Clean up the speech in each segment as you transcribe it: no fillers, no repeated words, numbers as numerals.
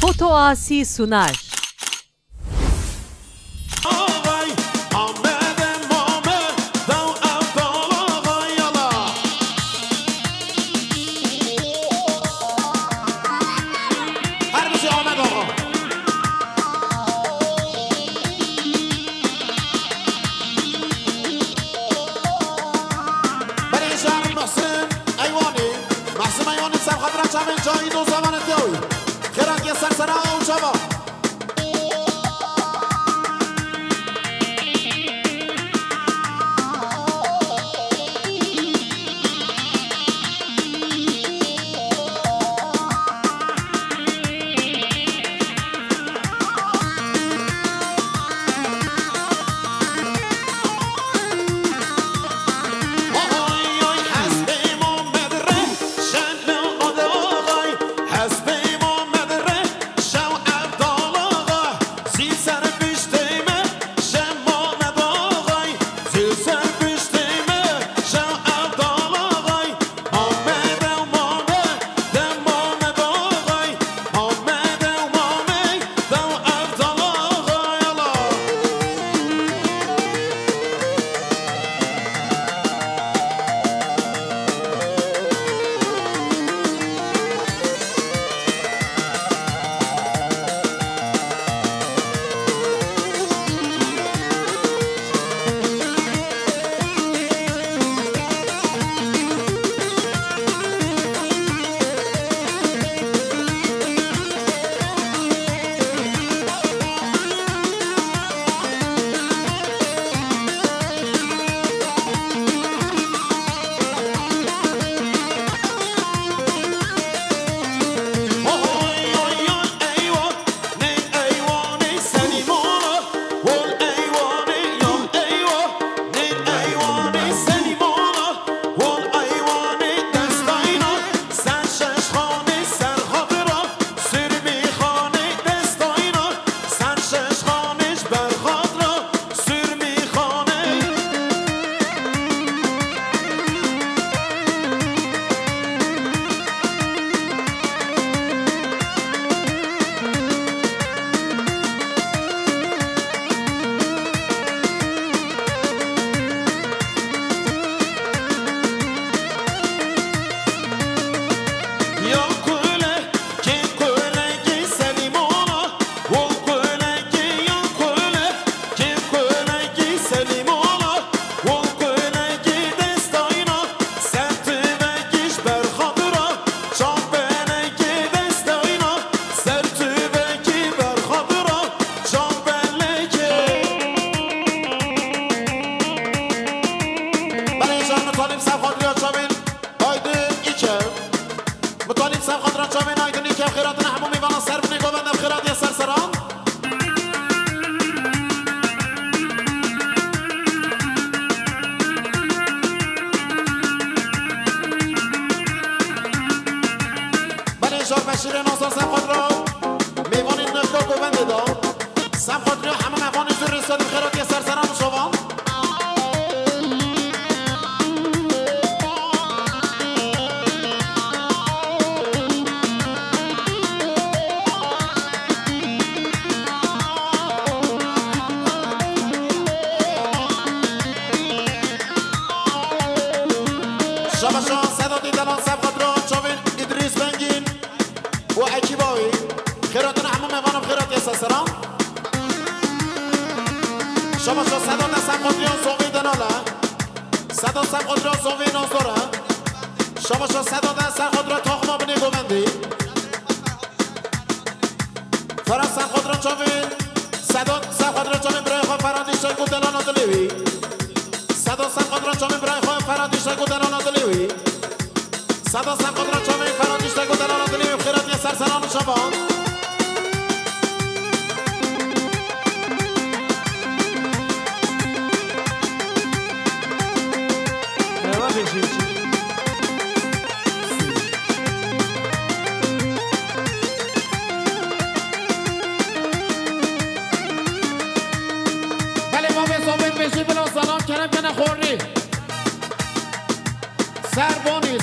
Foto Asi sunar.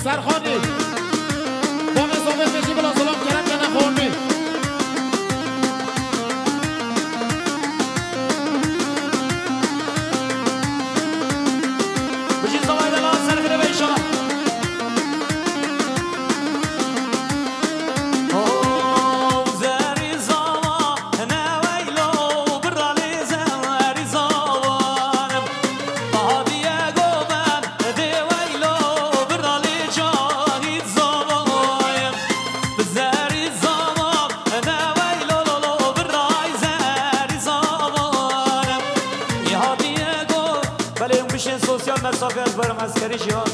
سرخانی با نظام بشی بلا سلام کرم کنه خورمی بزاری زمان نوی لولو برای زاری زمانم یادیه گو ولی اون بشین سوسیال مسافه از برم عسکری جیان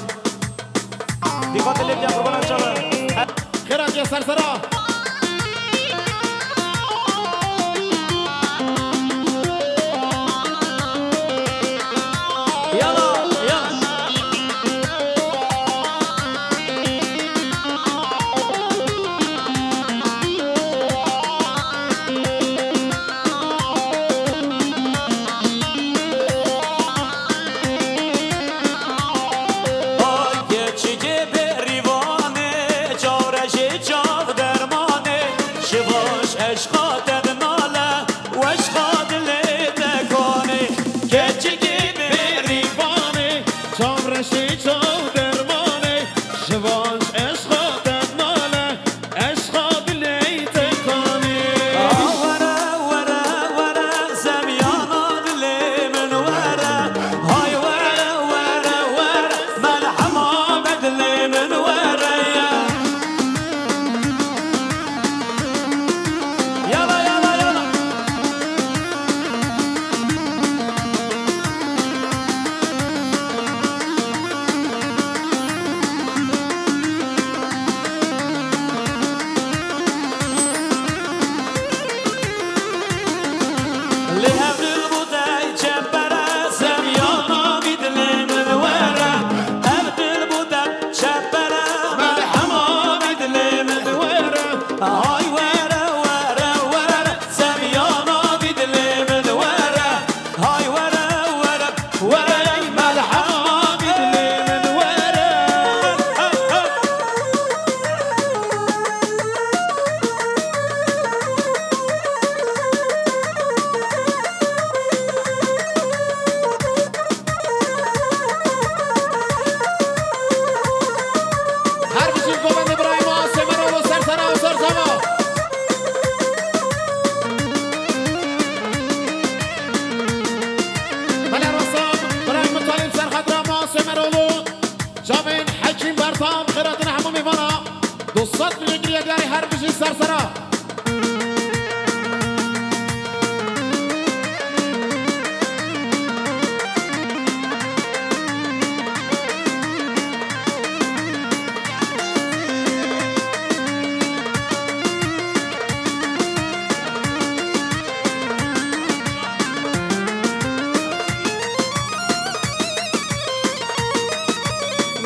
دیگات لیب جمع کنم شبه خیرات یه سرسرا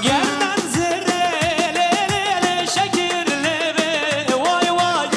گردن زره شکر لبه وای وای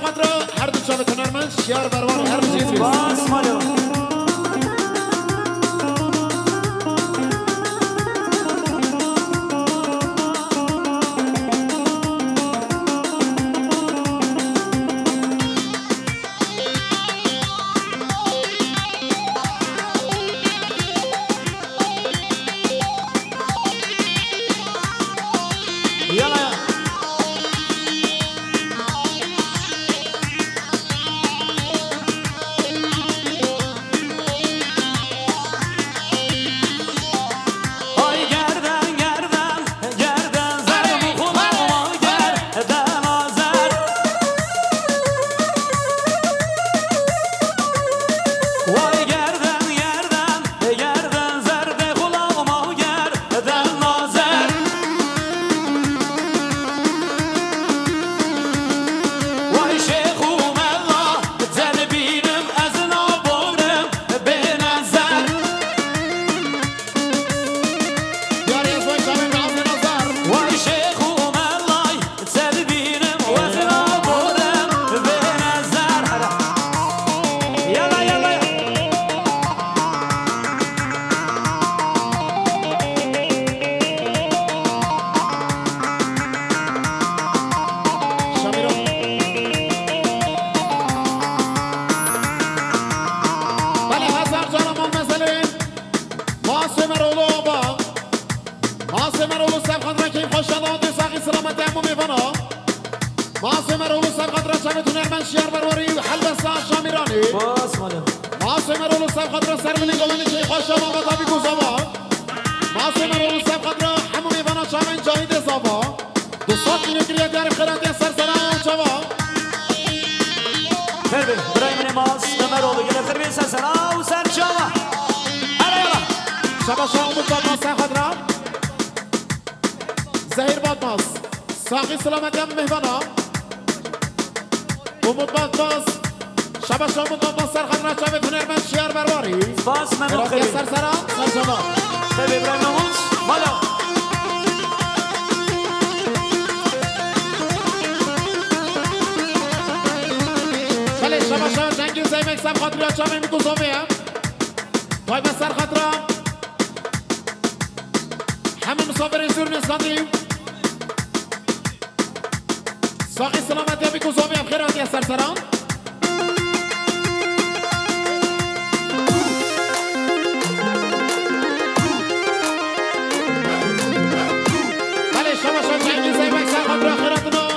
خاطر هر دو شب هنرمند شیار بروار هر چیز بیست باس مالو زهیر بادماس ساقی سلامتی هم مهوانا امود بادماس شبش امود بادماس سرخد را چاوه هنرمند شیار برواری باس ممنون خیلی سرسرا سرجما خیلی ابراهیم نموز مالا بله شبش جنگی زیمک سب خاطری را چاوه میگوزامه هم پای به سرخد را همه مسافر زور نسکندیم ساقی سلامتی همی گوزامی هم خیراتی از سرسران بله شما جنگی زیبک سرخط را خیراتنا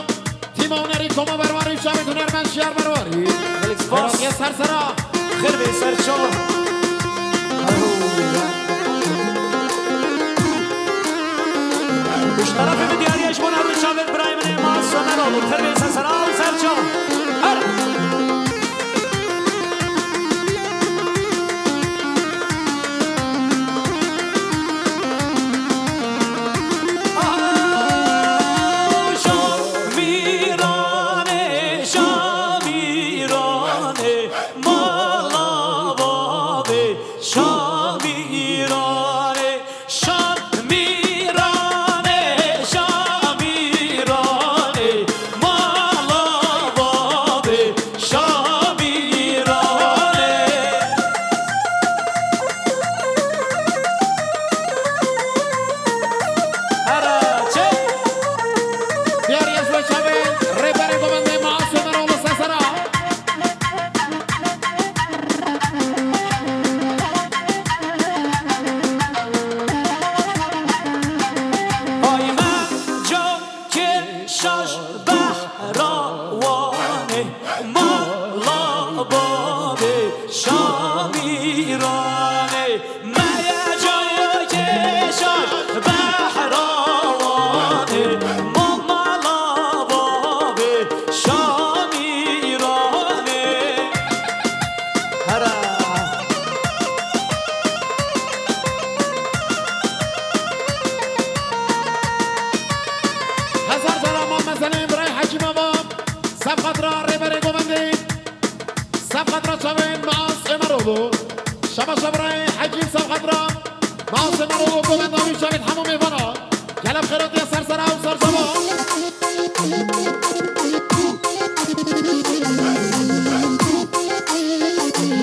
تیم هنری کما برواری شبه هنرمند شیار برواری خیراتی از سرسران خیر به سرچاو خوش طرف به دیاریش من روی شاور برایم نماز سنر آلو خیر به سرسرا و سرچاو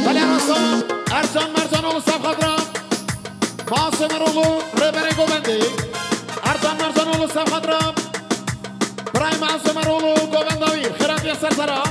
بله راسان ارجان مرجان اولو سب خاطرم معاصم رولو ربره گوبندی ارجان مرجان اولو سب خاطرم برای معاصم رولو گوبنداوی خیرات یسر سرا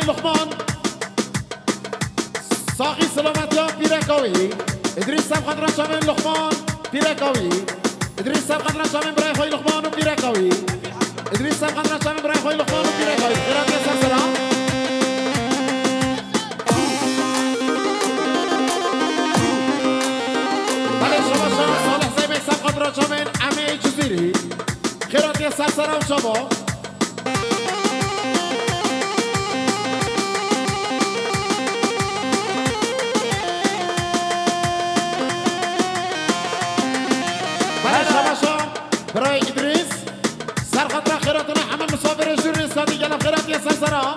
خوی لقمان ساقی سلامتیان پیرکاوی ادریس سب خدران شامن لقمان پیرکاوی ادریس سب خدران شامن برای خوی لقمان و پیرکاوی ادریس سب خدران شامن برای خوی لقمان و پیرکاوی خیرات یه سر سلام بله شما صالح زیبه سب خدران شامن امه جزیری خیرات یه سر سلام شما برای ادریس سرخط را خیراتنا همه مسافر جوری سادی گلم خیرات یه سرسرا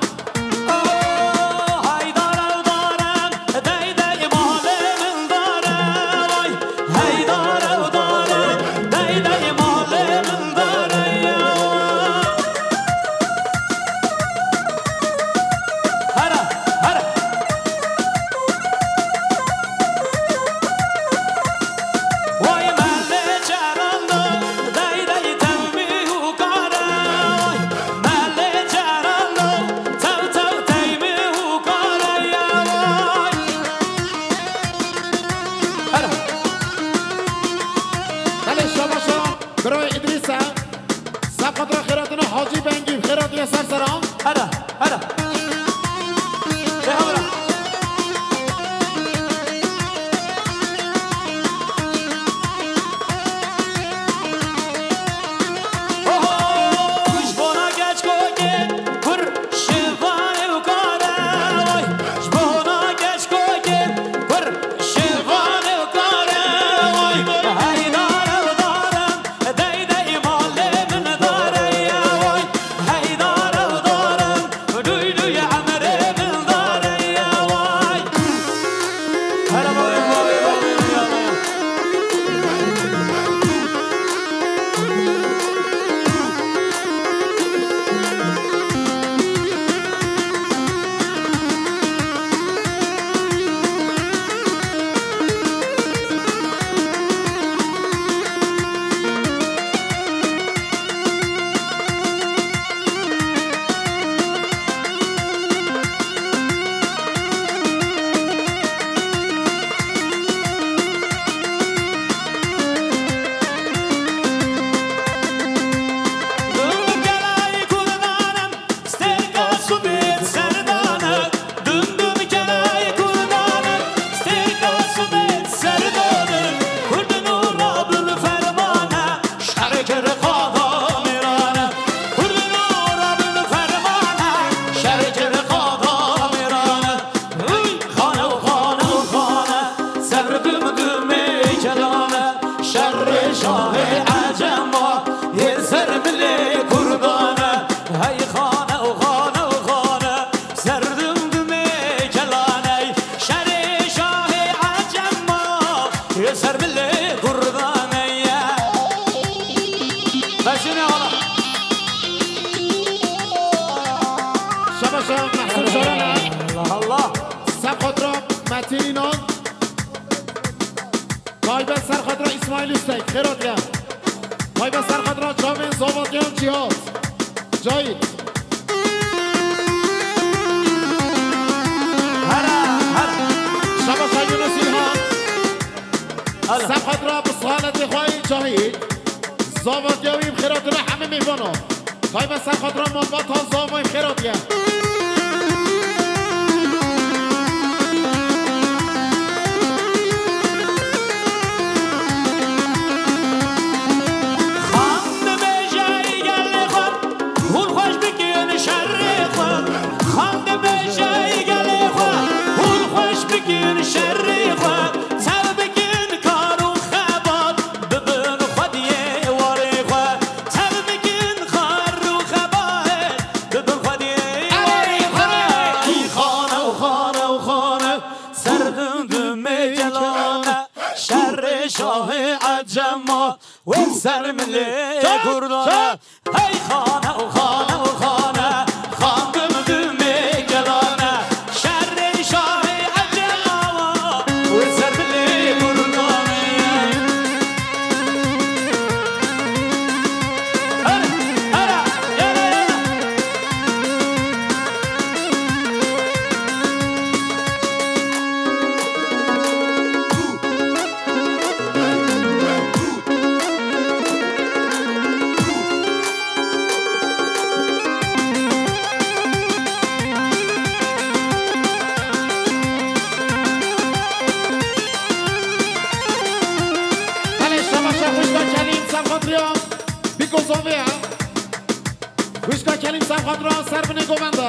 خاطر سر بنی گوونده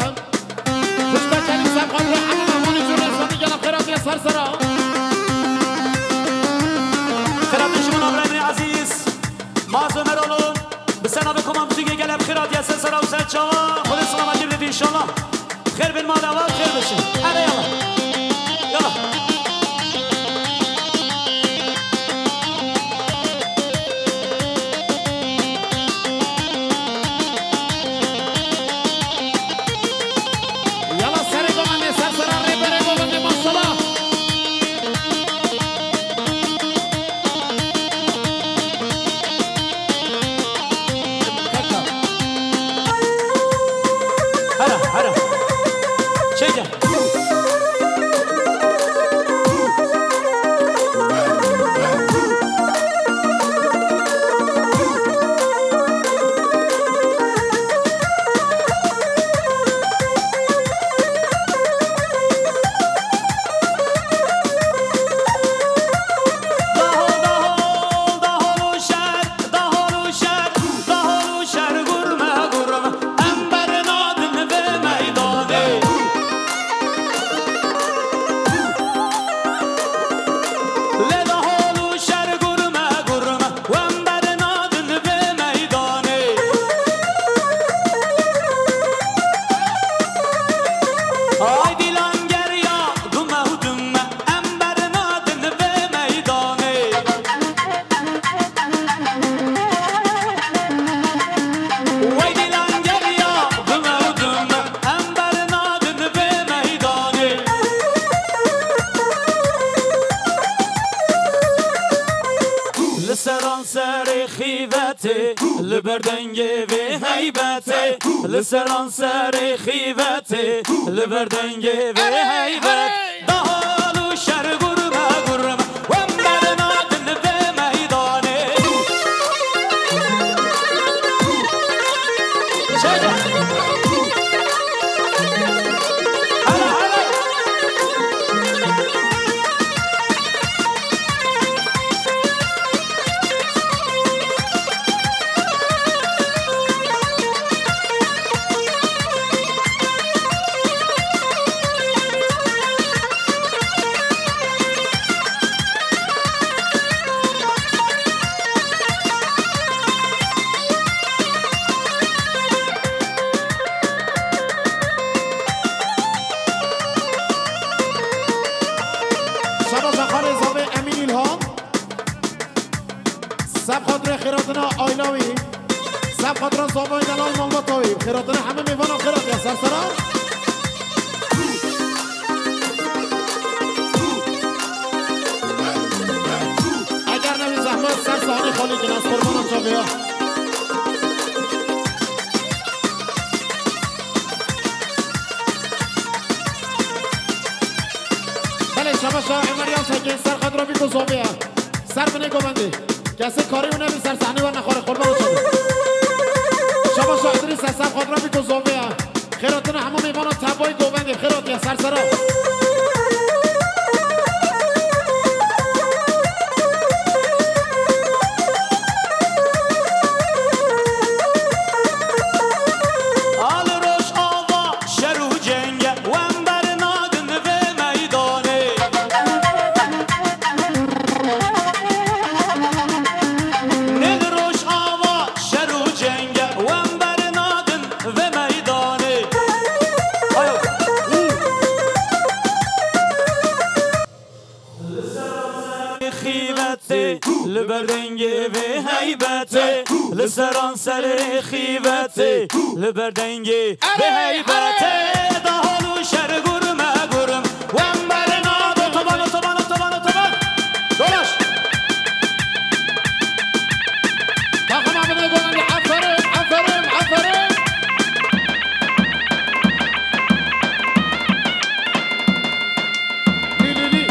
پشتا کلی سب خاطر همه مهمانی جور رسانی گلم خیراتی سر سرا خیراتی شما نابرای عزیز مازو مرانون بسنا بکمم بزرگی گلم خیراتی سر سرا و سر چاوا خود سلامتی بدید انشالله خیر بین مادوات خیر بشه هره یالا یالا لبردنگه و هیبته لسران سر خیبته لبردنگه و هیبت دهالو شر گرمه گرمه و مرنا دل به میدانه آیلاوی سب خاطر صابای دلال مالباتاوی خیراتنا همه میوانم خیرات یا سرسرا اگر نمی زحمت سرسانی خالی کن از قربانم چاقیا بله شما شاه امریان سکین سر خاطر بی کو صابیا سر بنی گوبندی کسی کاری اونه بی سر صحنی و نخواره قربان شده شما شاهدری سر سر خاطر بی کو صابیا خیراتنا همه میوانم تبایی گوبندی خیرات یا سرسرا لبردنگه و هیبته لسران سر خیبته لبردنگه و هیبته دهالو شر گرمه گرم و انبر ناد طبان طبان طبان طبان دولش تاخم عبده گوندی عفرم عفرم عفرم Li li li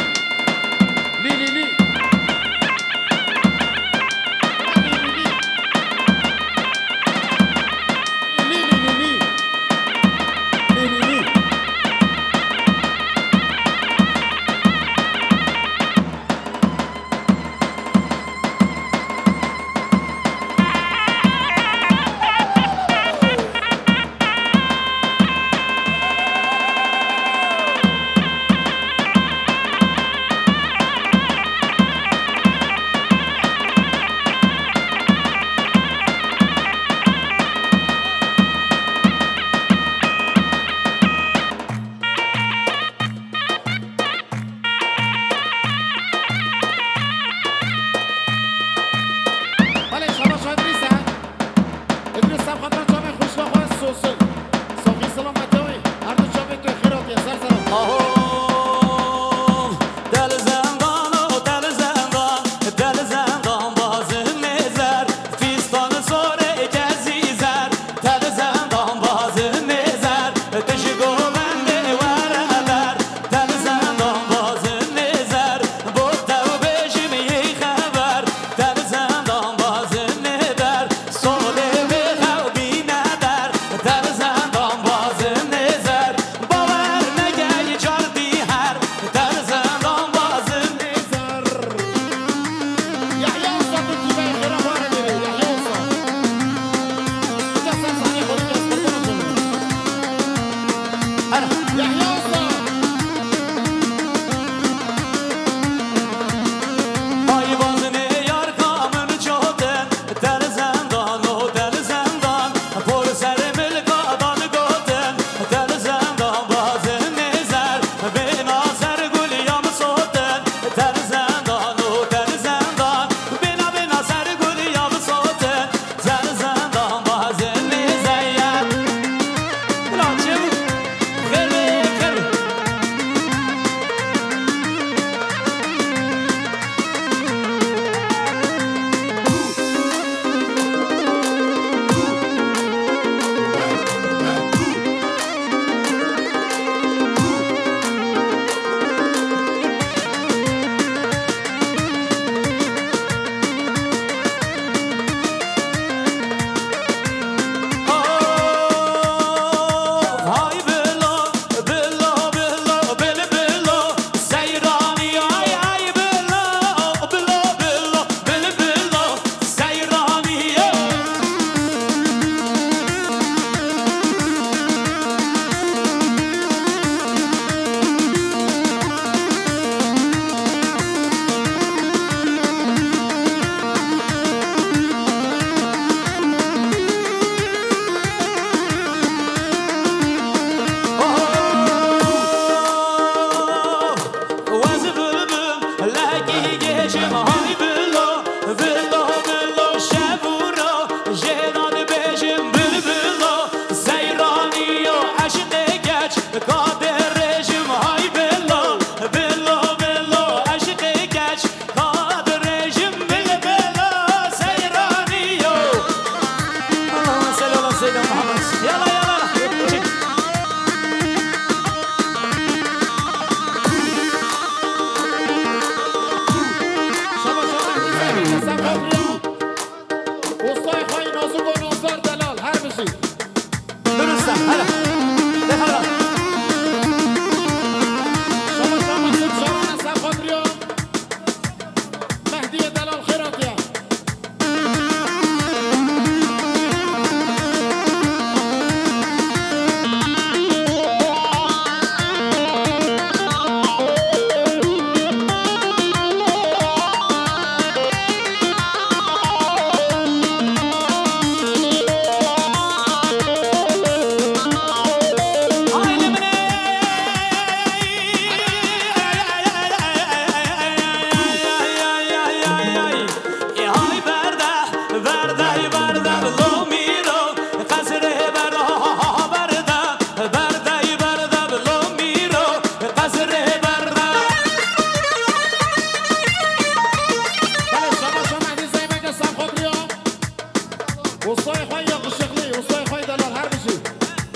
وصاي خوي قشقلي وصاي خوي دلال هر بشي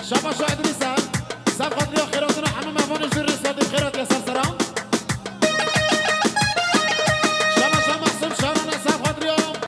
شبا شاهد نيسان سب خاطر خيراتنا همه مهمان جور رسالت خيرات يا سرسران